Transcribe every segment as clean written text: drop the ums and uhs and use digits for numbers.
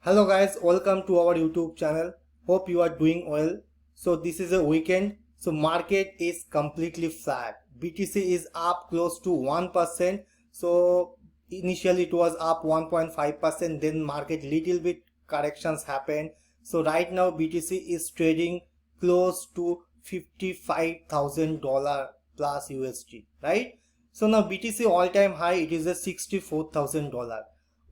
Hello guys, welcome to our YouTube channel. Hope you are doing well. So this is a weekend. So market is completely flat. BTC is up close to 1%. So initially it was up 1.5%. Then market little bit corrections happened. So right now BTC is trading close to $55,000 plus USD, right? So now BTC all time high, it is a $64,000.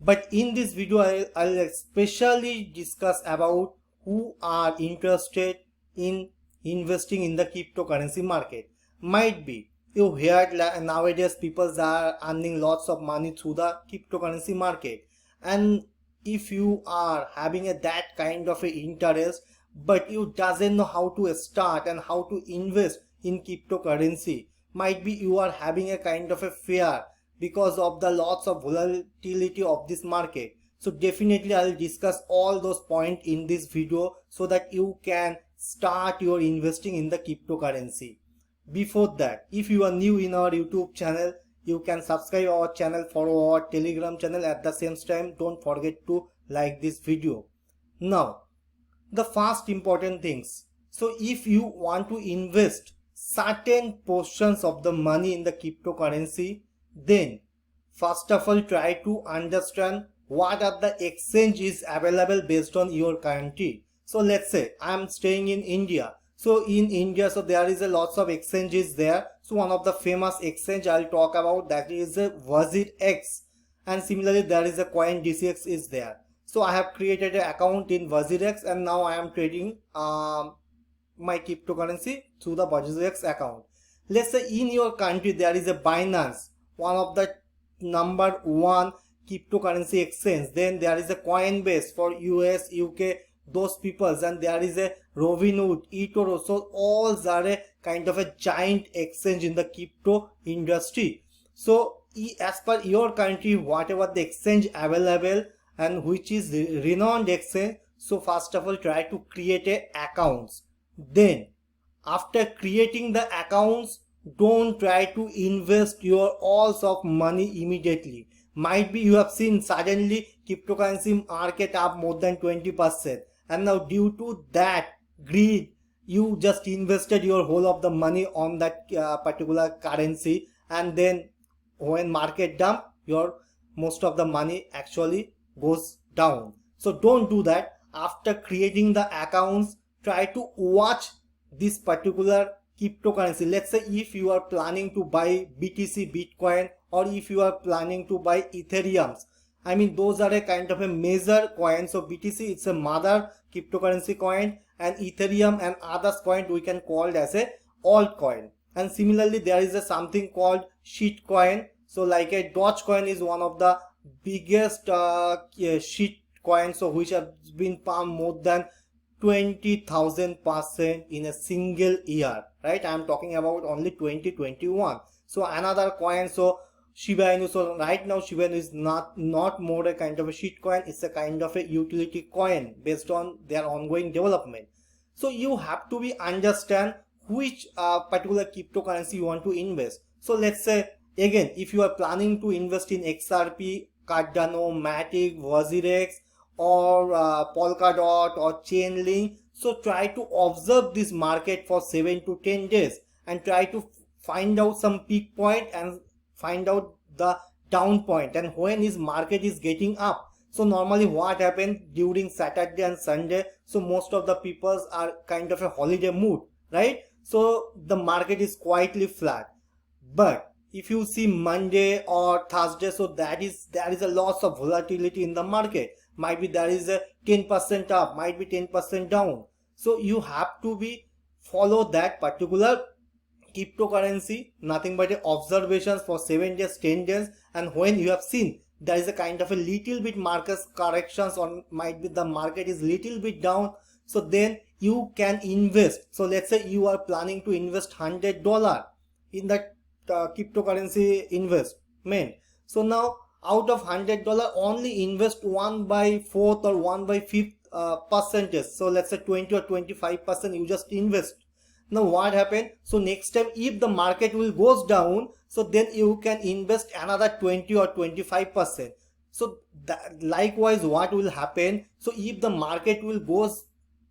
But in this video I'll especially discuss about who are interested in investing in the cryptocurrency market. Might be you heard nowadays people are earning lots of money through the cryptocurrency market, and if you are having that kind of a interest but you doesn't know how to start and how to invest in cryptocurrency, might be you are having a kind of a fear because of the lots of volatility of this market. So definitely I'll discuss all those points in this video so that you can start your investing in the cryptocurrency. Before that, if you are new in our YouTube channel, you can subscribe our channel, follow our Telegram channel. At the same time, don't forget to like this video. Now the first important things, so if you want to invest certain portions of the money in the cryptocurrency, then first of all try to understand what are the exchanges available based on your country. So let's say I am staying in India. So in India, so there is a lots of exchanges there. So one of the famous exchange I'll talk about, that is a WazirX, and similarly there is a CoinDCX is there. So I have created an account in WazirX and now I am trading my cryptocurrency through the WazirX account. Let's say in your country there is a Binance, one of the number one cryptocurrency exchange. Then there is a Coinbase for US, UK, those peoples, and there is a Robinhood, eToro. So all are a kind of a giant exchange in the crypto industry. So as per your country, whatever the exchange available and which is renowned exchange, so first of all try to create a accounts. Then after creating the accounts, don't try to invest your alls of money immediately. Might be you have seen suddenly cryptocurrency market up more than 20%, and now due to that greed you just invested your whole of the money on that particular currency, and then when market dump, your most of the money actually goes down. So don't do that. After creating the accounts, try to watch this particular cryptocurrency. Let's say if you are planning to buy BTC, Bitcoin, or if you are planning to buy Ethereum, I mean those are a kind of a major coin. So BTC, it's a mother cryptocurrency coin, and Ethereum and others coin we can call it as a altcoin. And similarly there is a something called shitcoin. So like a Dogecoin is one of the biggest shit coins, so which have been pumped more than 20,000% in a single year, right? I am talking about only 2021. So another coin, so Shiba Inu. So right now Shiba Inu is not more a kind of a shit coin, it's a kind of a utility coin based on their ongoing development. So you have to be understand which particular cryptocurrency you want to invest. So let's say again, if you are planning to invest in XRP, Cardano, Matic, WazirX, or Polkadot or Chainlink, so try to observe this market for 7 to 10 days and try to find out some peak point and find out the down point, and when his market is getting up. So normally what happens during Saturday and Sunday, so most of the people are kind of a holiday mood, right? So the market is quietly flat. But if you see Monday or Thursday, so there is a loss of volatility in the market. Might be there is a 10% up, might be 10% down. So you have to be follow that particular cryptocurrency, nothing but observations for 7 days, 10 days, and when you have seen there is a kind of a little bit market corrections, or might be the market is little bit down, so then you can invest. So let's say you are planning to invest $100 in that cryptocurrency investment. So now out of $100 only invest 1/4 or 1/5 percentage. So let's say 20 or 25% you just invest. Now what happened? So next time if the market will goes down, so then you can invest another 20 or 25%. So that, likewise what will happen, so if the market will goes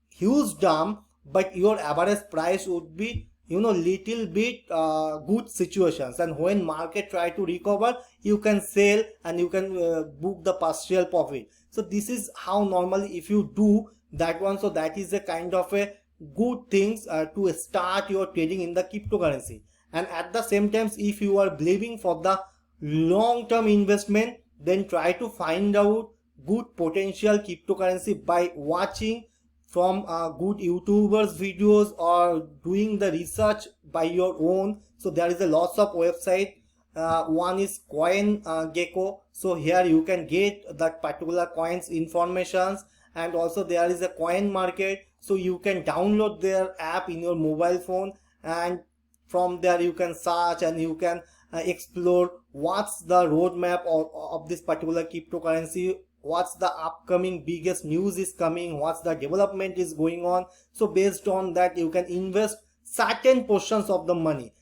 huge down but your average price would be little bit good situations, and when market try to recover you can sell and you can book the partial profit. So this is how normally if you do that one, so that is a kind of a good things to start your trading in the cryptocurrency. And at the same time, if you are believing for the long term investment, then try to find out good potential cryptocurrency by watching from good YouTubers videos or doing the research by your own. So there is a lots of website. One is CoinGecko. So here you can get that particular coins informations, and also there is a coin market. So you can download their app in your mobile phone, and from there you can search and you can explore what's the roadmap of this particular cryptocurrency, what's the upcoming biggest news is coming, what's the development is going on. So based on that you can invest certain portions of the money,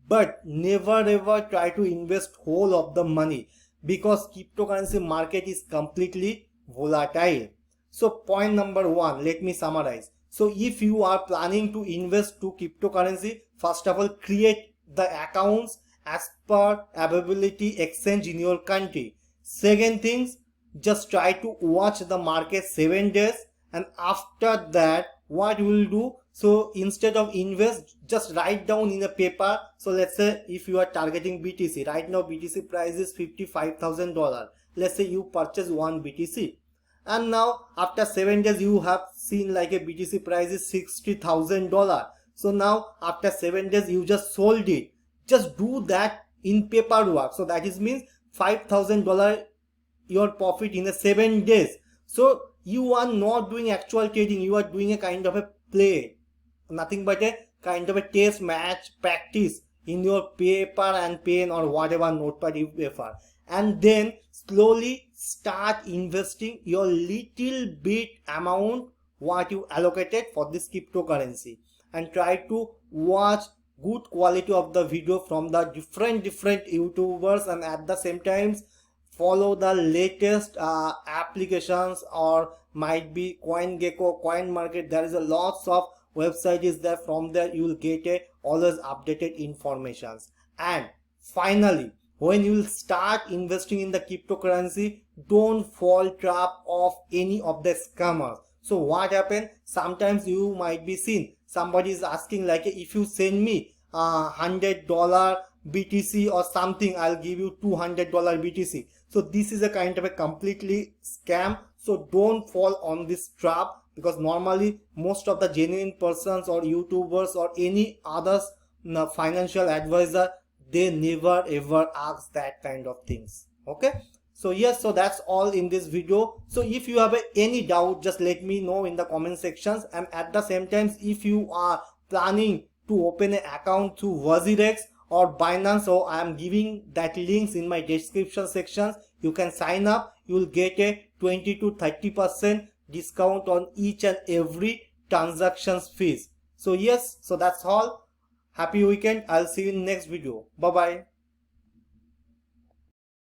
but never ever try to invest whole of the money, because cryptocurrency market is completely volatile. So point number one, let me summarize. So if you are planning to invest to cryptocurrency, first of all create the accounts as per availability exchange in your country. Second things, just try to watch the market 7 days, and after that what you will do, so instead of invest, just write down in a paper. So let's say if you are targeting BTC, right now BTC price is $55,000. Let's say you purchase one BTC, and now after 7 days you have seen like a BTC price is $60,000. So now after 7 days you just sold it. Just do that in paperwork. So that is means $5,000 your profit in the 7 days. So you are not doing actual trading, you are doing a kind of a play, nothing but a kind of a test match practice in your paper and pen or whatever notepad you prefer, and then slowly start investing your little bit amount what you allocated for this cryptocurrency, and try to watch good quality of the video from the different YouTubers, and at the same time follow the latest applications, or might be CoinGecko, CoinMarket. There is a lots of website is there. From there you will get a always updated informations. And finally, when you will start investing in the cryptocurrency, don't fall trap of any of the scammers. So what happened, sometimes you might be seen somebody is asking like, if you send me $100 BTC or something, I'll give you $200 BTC. So this is a kind of a completely scam. So don't fall on this trap, because normally most of the genuine persons or YouTubers or any others financial advisor, they never ever ask that kind of things. Okay, so yes, so that's all in this video. So if you have any doubt, just let me know in the comment sections. And at the same time, if you are planning to open an account through WazirX or Binance, so I am giving that links in my description sections. You can sign up, you will get a 20 to 30% discount on each and every transactions fees. So yes, so that's all. Happy weekend. I'll see you in next video. Bye bye.